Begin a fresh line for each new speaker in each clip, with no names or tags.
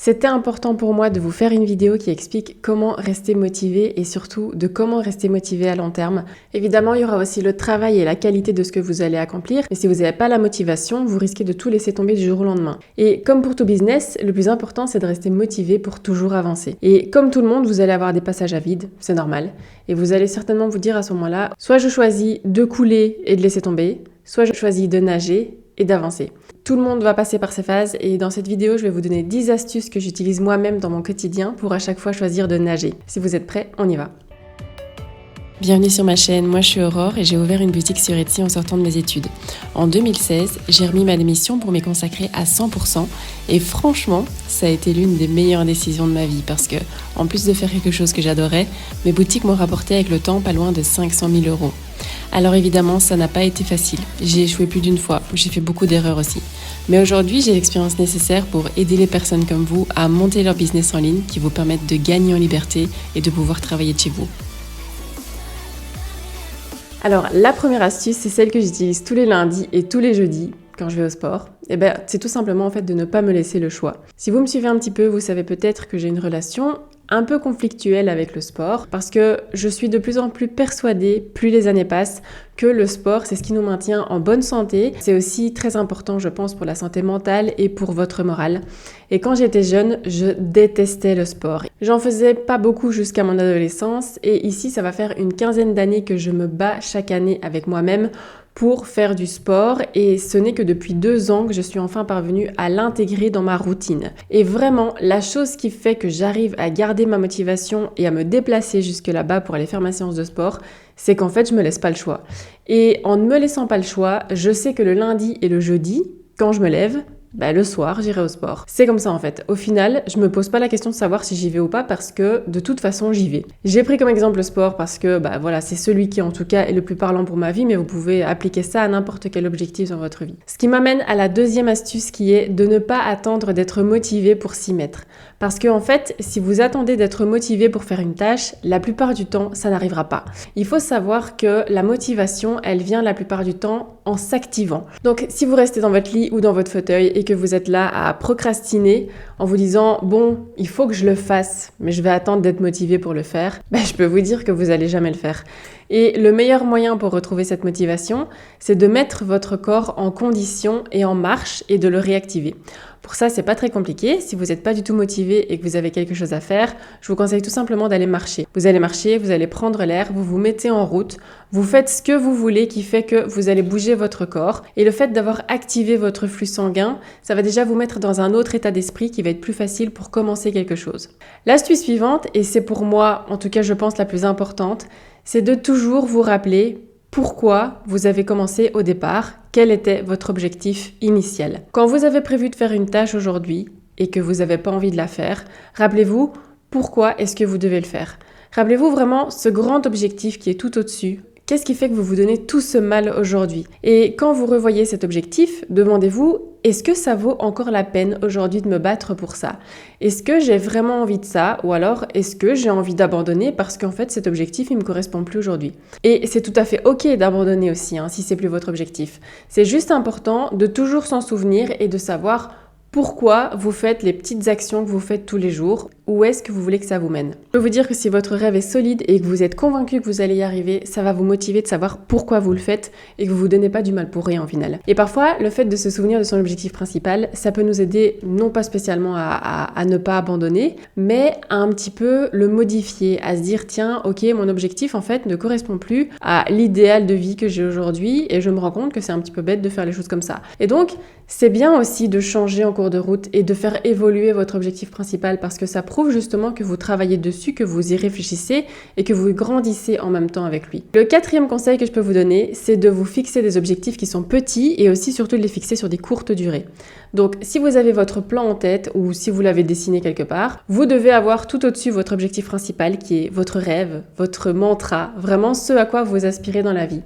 C'était important pour moi de vous faire une vidéo qui explique comment rester motivé et surtout de comment rester motivé à long terme. Évidemment, il y aura aussi le travail et la qualité de ce que vous allez accomplir, mais si vous n'avez pas la motivation, vous risquez de tout laisser tomber du jour au lendemain. Et comme pour tout business, le plus important, c'est de rester motivé pour toujours avancer. Et comme tout le monde, vous allez avoir des passages à vide, c'est normal. Et vous allez certainement vous dire à ce moment-là, soit je choisis de couler et de laisser tomber, soit je choisis de nager et d'avancer. Tout le monde va passer par ces phases et dans cette vidéo, je vais vous donner 10 astuces que j'utilise moi-même dans mon quotidien pour à chaque fois choisir de nager. Si vous êtes prêts, on y va. Bienvenue sur ma chaîne, moi je suis Aurore et j'ai ouvert une boutique sur Etsy en sortant de mes études. En 2016, j'ai remis ma démission pour m'y consacrer à 100% et franchement, ça a été l'une des meilleures décisions de ma vie parce que, en plus de faire quelque chose que j'adorais, mes boutiques m'ont rapporté avec le temps pas loin de 500 000 €. Alors évidemment, ça n'a pas été facile. J'ai échoué plus d'une fois, j'ai fait beaucoup d'erreurs aussi. Mais aujourd'hui, j'ai l'expérience nécessaire pour aider les personnes comme vous à monter leur business en ligne qui vous permettent de gagner en liberté et de pouvoir travailler de chez vous. Alors, la première astuce, c'est celle que j'utilise tous les lundis et tous les jeudis quand je vais au sport. C'est tout simplement en fait de ne pas me laisser le choix. Si vous me suivez un petit peu, vous savez peut-être que j'ai une relation un peu conflictuelle avec le sport parce que je suis de plus en plus persuadée, plus les années passent, que le sport, c'est ce qui nous maintient en bonne santé. C'est aussi très important, je pense, pour la santé mentale et pour votre morale. Et quand j'étais jeune, je détestais le sport. J'en faisais pas beaucoup jusqu'à mon adolescence et ici, ça va faire une quinzaine d'années que je me bats chaque année avec moi-même pour faire du sport et ce n'est que depuis 2 ans que je suis enfin parvenue à l'intégrer dans ma routine. Et vraiment, la chose qui fait que j'arrive à garder ma motivation et à me déplacer jusque là-bas pour aller faire ma séance de sport, c'est qu'en fait, je me laisse pas le choix. Et en ne me laissant pas le choix, je sais que le lundi et le jeudi, quand je me lève, le soir, j'irai au sport. C'est comme ça en fait. Au final, je me pose pas la question de savoir si j'y vais ou pas parce que de toute façon, j'y vais. J'ai pris comme exemple le sport parce que c'est celui qui en tout cas est le plus parlant pour ma vie, mais vous pouvez appliquer ça à n'importe quel objectif dans votre vie. Ce qui m'amène à la deuxième astuce qui est de ne pas attendre d'être motivé pour s'y mettre. Parce que en fait, si vous attendez d'être motivé pour faire une tâche, la plupart du temps, ça n'arrivera pas. Il faut savoir que la motivation, elle vient la plupart du temps en s'activant. Donc, si vous restez dans votre lit ou dans votre fauteuil et que vous êtes là à procrastiner en vous disant « Bon, il faut que je le fasse, mais je vais attendre d'être motivé pour le faire », je peux vous dire que vous n'allez jamais le faire. Et le meilleur moyen pour retrouver cette motivation, c'est de mettre votre corps en condition et en marche et de le réactiver. Pour ça, c'est pas très compliqué. Si vous n'êtes pas du tout motivé et que vous avez quelque chose à faire, je vous conseille tout simplement d'aller marcher. Vous allez marcher, vous allez prendre l'air, vous vous mettez en route, vous faites ce que vous voulez qui fait que vous allez bouger votre corps. Et le fait d'avoir activé votre flux sanguin, ça va déjà vous mettre dans un autre état d'esprit qui va être plus facile pour commencer quelque chose. L'astuce suivante, et c'est pour moi, en tout cas je pense la plus importante, c'est de toujours vous rappeler pourquoi vous avez commencé au départ, quel était votre objectif initial. Quand vous avez prévu de faire une tâche aujourd'hui et que vous n'avez pas envie de la faire, rappelez-vous pourquoi est-ce que vous devez le faire. Rappelez-vous vraiment ce grand objectif qui est tout au-dessus. Qu'est-ce qui fait que vous vous donnez tout ce mal aujourd'hui? Et quand vous revoyez cet objectif, demandez-vous, est-ce que ça vaut encore la peine aujourd'hui de me battre pour ça? Est-ce que j'ai vraiment envie de ça? Ou alors, est-ce que j'ai envie d'abandonner parce qu'en fait, cet objectif, il me correspond plus aujourd'hui? Et c'est tout à fait OK d'abandonner aussi, si c'est plus votre objectif. C'est juste important de toujours s'en souvenir et de savoir pourquoi vous faites les petites actions que vous faites tous les jours. Où est-ce que vous voulez que ça vous mène? Je peux vous dire que si votre rêve est solide et que vous êtes convaincu que vous allez y arriver, ça va vous motiver de savoir pourquoi vous le faites et que vous vous donnez pas du mal pour rien en final. Et parfois, le fait de se souvenir de son objectif principal, ça peut nous aider non pas spécialement à ne pas abandonner, mais à un petit peu le modifier, à se dire tiens, ok, mon objectif en fait ne correspond plus à l'idéal de vie que j'ai aujourd'hui et je me rends compte que c'est un petit peu bête de faire les choses comme ça. Et donc, c'est bien aussi de changer en cours de route et de faire évoluer votre objectif principal parce que ça prouve justement que vous travaillez dessus, que vous y réfléchissez et que vous grandissez en même temps avec lui. Le 4e conseil que je peux vous donner, c'est de vous fixer des objectifs qui sont petits et aussi surtout de les fixer sur des courtes durées. Donc si vous avez votre plan en tête ou si vous l'avez dessiné quelque part, vous devez avoir tout au-dessus votre objectif principal qui est votre rêve, votre mantra, vraiment ce à quoi vous aspirez dans la vie.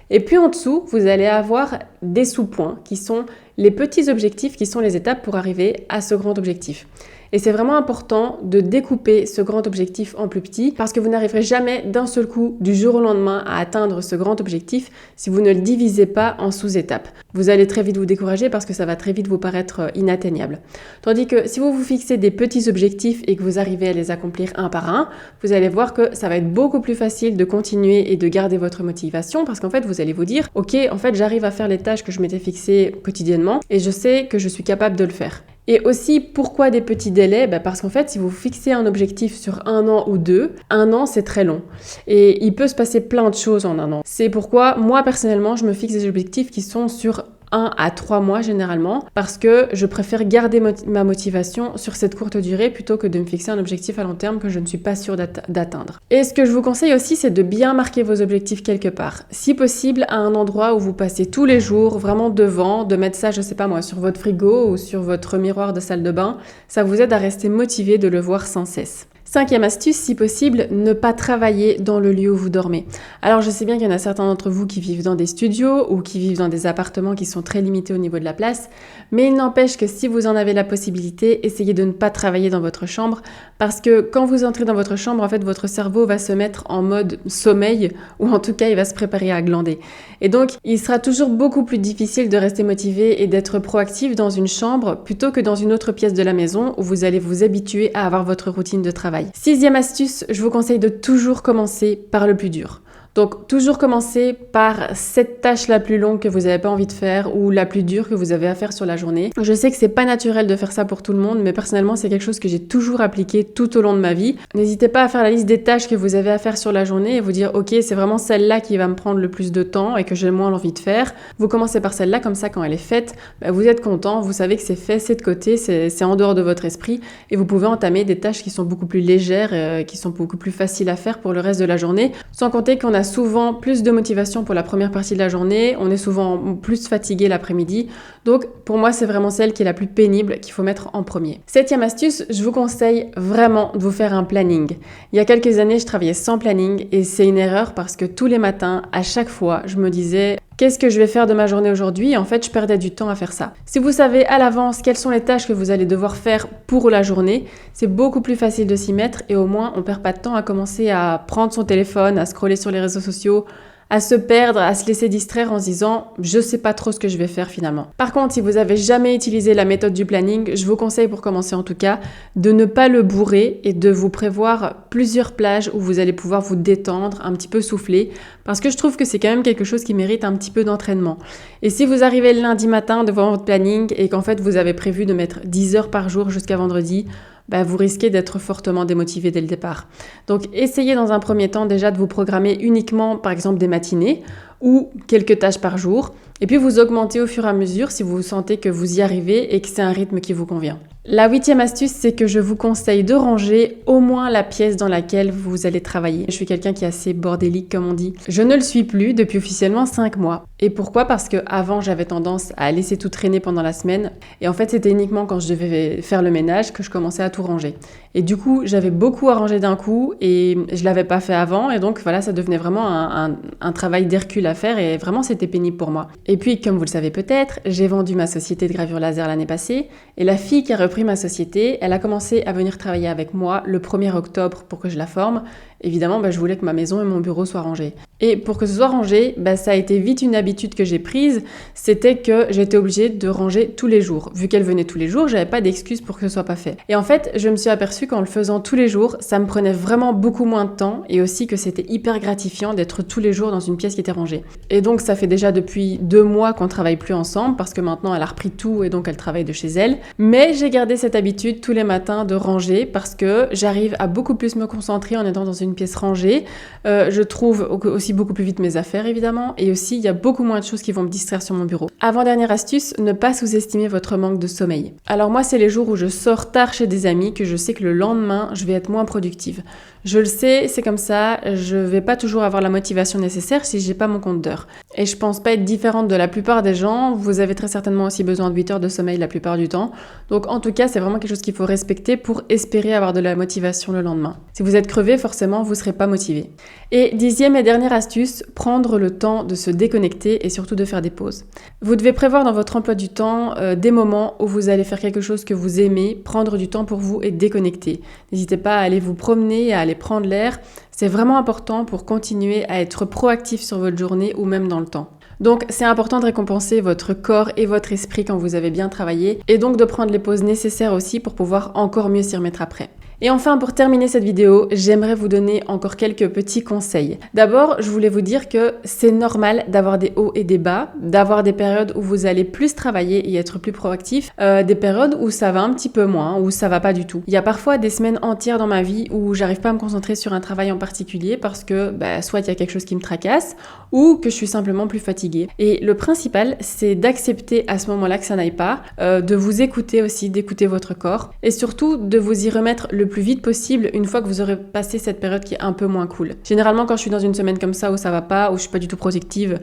Et puis en dessous, vous allez avoir des sous-points qui sont les petits objectifs qui sont les étapes pour arriver à ce grand objectif. Et c'est vraiment important de découper ce grand objectif en plus petits parce que vous n'arriverez jamais d'un seul coup, du jour au lendemain, à atteindre ce grand objectif si vous ne le divisez pas en sous-étapes. Vous allez très vite vous décourager parce que ça va très vite vous paraître inatteignable. Tandis que si vous vous fixez des petits objectifs et que vous arrivez à les accomplir un par un, vous allez voir que ça va être beaucoup plus facile de continuer et de garder votre motivation parce qu'en fait, vous allez vous dire « Ok, en fait, j'arrive à faire les tâches que je m'étais fixées quotidiennement et je sais que je suis capable de le faire. » Et aussi, pourquoi des petits délais ? Parce qu'en fait, si vous fixez un objectif sur 1 an ou 2, 1 an, c'est très long. Et il peut se passer plein de choses en 1 an. C'est pourquoi, moi, personnellement, je me fixe des objectifs qui sont sur 1 à 3 mois généralement, parce que je préfère garder ma motivation sur cette courte durée plutôt que de me fixer un objectif à long terme que je ne suis pas sûre d'atteindre. Et ce que je vous conseille aussi, c'est de bien marquer vos objectifs quelque part. Si possible, à un endroit où vous passez tous les jours, vraiment devant, de mettre ça, je sais pas moi, sur votre frigo ou sur votre miroir de salle de bain, ça vous aide à rester motivé de le voir sans cesse. 5e astuce, si possible, ne pas travailler dans le lieu où vous dormez. Alors je sais bien qu'il y en a certains d'entre vous qui vivent dans des studios ou qui vivent dans des appartements qui sont très limités au niveau de la place, mais il n'empêche que si vous en avez la possibilité, essayez de ne pas travailler dans votre chambre parce que quand vous entrez dans votre chambre, en fait, votre cerveau va se mettre en mode sommeil ou en tout cas, il va se préparer à glander. Et donc, il sera toujours beaucoup plus difficile de rester motivé et d'être proactif dans une chambre plutôt que dans une autre pièce de la maison où vous allez vous habituer à avoir votre routine de travail. 6e astuce, je vous conseille de toujours commencer par le plus dur. Donc, toujours commencer par cette tâche la plus longue que vous n'avez pas envie de faire ou la plus dure que vous avez à faire sur la journée. Je sais que c'est pas naturel de faire ça pour tout le monde, mais personnellement, c'est quelque chose que j'ai toujours appliqué tout au long de ma vie. N'hésitez pas à faire la liste des tâches que vous avez à faire sur la journée et vous dire, ok, c'est vraiment celle-là qui va me prendre le plus de temps et que j'ai moins envie de faire. Vous commencez par celle-là, comme ça, quand elle est faite, vous êtes content, vous savez que c'est fait, c'est de côté, c'est en dehors de votre esprit et vous pouvez entamer des tâches qui sont beaucoup plus légères, qui sont beaucoup plus faciles à faire pour le reste de la journée, sans compter qu'on a souvent plus de motivation pour la première partie de la journée, on est souvent plus fatigué l'après-midi, donc pour moi c'est vraiment celle qui est la plus pénible qu'il faut mettre en premier. 7e astuce, je vous conseille vraiment de vous faire un planning. Il y a quelques années je travaillais sans planning et c'est une erreur parce que tous les matins, à chaque fois, je me disais qu'est-ce que je vais faire de ma journée aujourd'hui ? En fait, je perdais du temps à faire ça. Si vous savez à l'avance quelles sont les tâches que vous allez devoir faire pour la journée, c'est beaucoup plus facile de s'y mettre et au moins on perd pas de temps à commencer à prendre son téléphone, à scroller sur les réseaux sociaux, à se perdre, à se laisser distraire en se disant « je sais pas trop ce que je vais faire finalement ». Par contre, si vous avez jamais utilisé la méthode du planning, je vous conseille pour commencer en tout cas de ne pas le bourrer et de vous prévoir plusieurs plages où vous allez pouvoir vous détendre, un petit peu souffler, parce que je trouve que c'est quand même quelque chose qui mérite un petit peu d'entraînement. Et si vous arrivez le lundi matin devant votre planning et qu'en fait vous avez prévu de mettre 10 heures par jour jusqu'à vendredi, vous risquez d'être fortement démotivé dès le départ. Donc essayez dans un premier temps déjà de vous programmer uniquement par exemple des matinées ou quelques tâches par jour et puis vous augmentez au fur et à mesure si vous sentez que vous y arrivez et que c'est un rythme qui vous convient. La 8e astuce, c'est que je vous conseille de ranger au moins la pièce dans laquelle vous allez travailler. Je suis quelqu'un qui est assez bordélique comme on dit. Je ne le suis plus depuis officiellement 5 mois. Et pourquoi ? Parce qu'avant j'avais tendance à laisser tout traîner pendant la semaine et en fait c'était uniquement quand je devais faire le ménage que je commençais à tout ranger. Et du coup j'avais beaucoup à ranger d'un coup et je l'avais pas fait avant et donc voilà ça devenait vraiment un travail d'Hercule à faire et vraiment c'était pénible pour moi. Et puis comme vous le savez peut-être, j'ai vendu ma société de gravure laser l'année passée et la fille qui a repris ma société, elle a commencé à venir travailler avec moi le 1er octobre pour que je la forme. Évidemment, je voulais que ma maison et mon bureau soient rangés. Et pour que ce soit rangé, ça a été vite une habitude que j'ai prise, c'était que j'étais obligée de ranger tous les jours. Vu qu'elle venait tous les jours, j'avais pas d'excuse pour que ce soit pas fait. Et en fait, je me suis aperçue qu'en le faisant tous les jours, ça me prenait vraiment beaucoup moins de temps et aussi que c'était hyper gratifiant d'être tous les jours dans une pièce qui était rangée. Et donc, ça fait déjà depuis 2 mois qu'on travaille plus ensemble parce que maintenant, elle a repris tout et donc elle travaille de chez elle. Mais j'ai gardé cette habitude tous les matins de ranger parce que j'arrive à beaucoup plus me concentrer en étant dans une pièce rangée. Je trouve aussi beaucoup plus vite mes affaires évidemment et aussi il y a beaucoup moins de choses qui vont me distraire sur mon bureau. Avant-dernière astuce, ne pas sous-estimer votre manque de sommeil. Alors moi c'est les jours où je sors tard chez des amis que je sais que le lendemain je vais être moins productive. Je le sais, c'est comme ça, je vais pas toujours avoir la motivation nécessaire si j'ai pas mon compte d'heures. Et je pense pas être différente de la plupart des gens, vous avez très certainement aussi besoin de 8 heures de sommeil la plupart du temps. Donc en tout cas c'est vraiment quelque chose qu'il faut respecter pour espérer avoir de la motivation le lendemain. Si vous êtes crevé, forcément forcément vous ne serez pas motivé. Et 10e et dernière astuce, prendre le temps de se déconnecter et surtout de faire des pauses. Vous devez prévoir dans votre emploi du temps des moments où vous allez faire quelque chose que vous aimez, prendre du temps pour vous et déconnecter. N'hésitez pas à aller vous promener, à aller prendre l'air. C'est vraiment important pour continuer à être proactif sur votre journée ou même dans le temps. Donc c'est important de récompenser votre corps et votre esprit quand vous avez bien travaillé et donc de prendre les pauses nécessaires aussi pour pouvoir encore mieux s'y remettre après. Et enfin, pour terminer cette vidéo, j'aimerais vous donner encore quelques petits conseils. D'abord, je voulais vous dire que c'est normal d'avoir des hauts et des bas, d'avoir des périodes où vous allez plus travailler et être plus proactif, des périodes où ça va un petit peu moins, où ça va pas du tout. Il y a parfois des semaines entières dans ma vie où j'arrive pas à me concentrer sur un travail en particulier parce que soit il y a quelque chose qui me tracasse ou que je suis simplement plus fatiguée. Et le principal, c'est d'accepter à ce moment-là que ça n'aille pas, de vous écouter aussi, d'écouter votre corps et surtout de vous y remettre le plus vite possible une fois que vous aurez passé cette période qui est un peu moins cool. Généralement, quand je suis dans une semaine comme ça où ça va pas, où je suis pas du tout productive,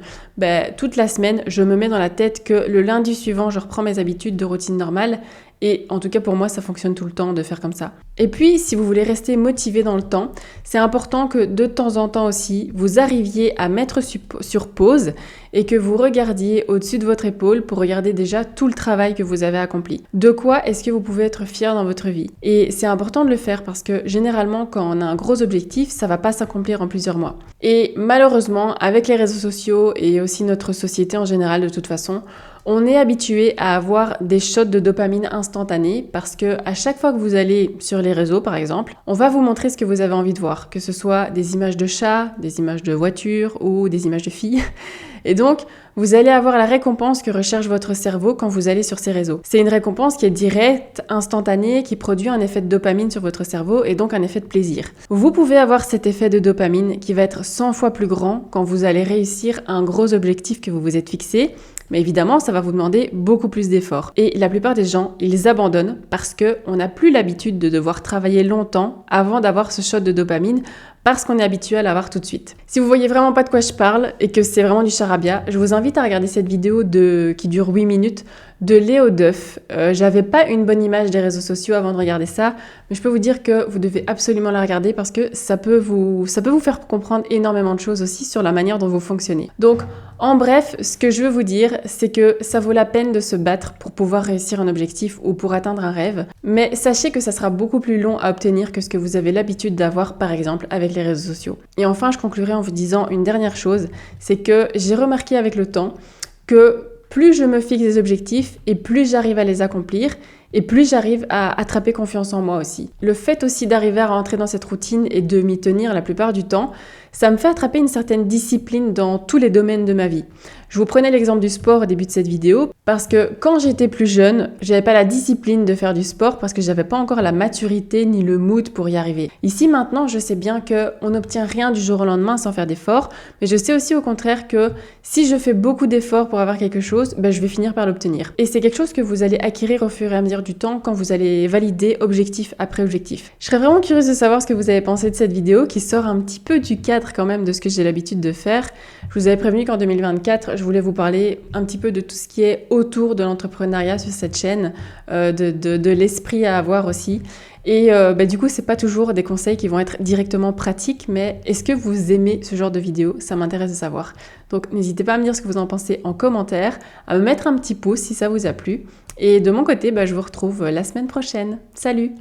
toute la semaine, je me mets dans la tête que le lundi suivant, je reprends mes habitudes de routine normale. Et en tout cas, pour moi, ça fonctionne tout le temps de faire comme ça. Et puis, si vous voulez rester motivé dans le temps, c'est important que de temps en temps aussi, vous arriviez à mettre sur pause et que vous regardiez au-dessus de votre épaule pour regarder déjà tout le travail que vous avez accompli. De quoi est-ce que vous pouvez être fier dans votre vie? Et c'est important de le faire parce que généralement, quand on a un gros objectif, ça va pas s'accomplir en plusieurs mois. Et malheureusement, avec les réseaux sociaux et aussi notre société en général de toute façon, on est habitué à avoir des shots de dopamine instantanés parce que à chaque fois que vous allez sur les réseaux, par exemple, on va vous montrer ce que vous avez envie de voir, que ce soit des images de chats, des images de voitures ou des images de filles. Et donc, vous allez avoir la récompense que recherche votre cerveau quand vous allez sur ces réseaux. C'est une récompense qui est directe, instantanée, qui produit un effet de dopamine sur votre cerveau et donc un effet de plaisir. Vous pouvez avoir cet effet de dopamine qui va être 100 fois plus grand quand vous allez réussir un gros objectif que vous vous êtes fixé. Mais évidemment, ça va vous demander beaucoup plus d'efforts. Et la plupart des gens, ils abandonnent parce qu'on n'a plus l'habitude de devoir travailler longtemps avant d'avoir ce shot de dopamine parce qu'on est habitué à l'avoir tout de suite. Si vous voyez vraiment pas de quoi je parle et que c'est vraiment du charabia, je vous invite à regarder cette vidéo qui dure 8 minutes de Léo Duff. J'avais pas une bonne image des réseaux sociaux avant de regarder ça, mais je peux vous dire que vous devez absolument la regarder parce que ça peut vous faire comprendre énormément de choses aussi sur la manière dont vous fonctionnez. Donc, en bref, ce que je veux vous dire, c'est que ça vaut la peine de se battre pour pouvoir réussir un objectif ou pour atteindre un rêve, mais sachez que ça sera beaucoup plus long à obtenir que ce que vous avez l'habitude d'avoir, par exemple, avec les réseaux sociaux. Et enfin, je conclurai en vous disant une dernière chose, c'est que j'ai remarqué avec le temps que plus je me fixe des objectifs et plus j'arrive à les accomplir et plus j'arrive à attraper confiance en moi aussi. Le fait aussi d'arriver à rentrer dans cette routine et de m'y tenir la plupart du temps, ça me fait attraper une certaine discipline dans tous les domaines de ma vie. Je vous prenais l'exemple du sport au début de cette vidéo parce que quand j'étais plus jeune, j'avais pas la discipline de faire du sport parce que j'avais pas encore la maturité ni le mood pour y arriver. Ici maintenant, je sais bien qu'on n'obtient rien du jour au lendemain sans faire d'efforts, mais je sais aussi au contraire que si je fais beaucoup d'efforts pour avoir quelque chose, je vais finir par l'obtenir. Et c'est quelque chose que vous allez acquérir au fur et à mesure du temps quand vous allez valider objectif après objectif. Je serais vraiment curieuse de savoir ce que vous avez pensé de cette vidéo qui sort un petit peu du cadre quand même de ce que j'ai l'habitude de faire. Je vous avais prévenu qu'en 2024, je voulais vous parler un petit peu de tout ce qui est autour de l'entrepreneuriat sur cette chaîne, de l'esprit à avoir aussi. Et du coup, c'est pas toujours des conseils qui vont être directement pratiques, mais est-ce que vous aimez ce genre de vidéo? Ça m'intéresse de savoir. Donc n'hésitez pas à me dire ce que vous en pensez en commentaire, à me mettre un petit pouce si ça vous a plu. Et de mon côté, je vous retrouve la semaine prochaine. Salut!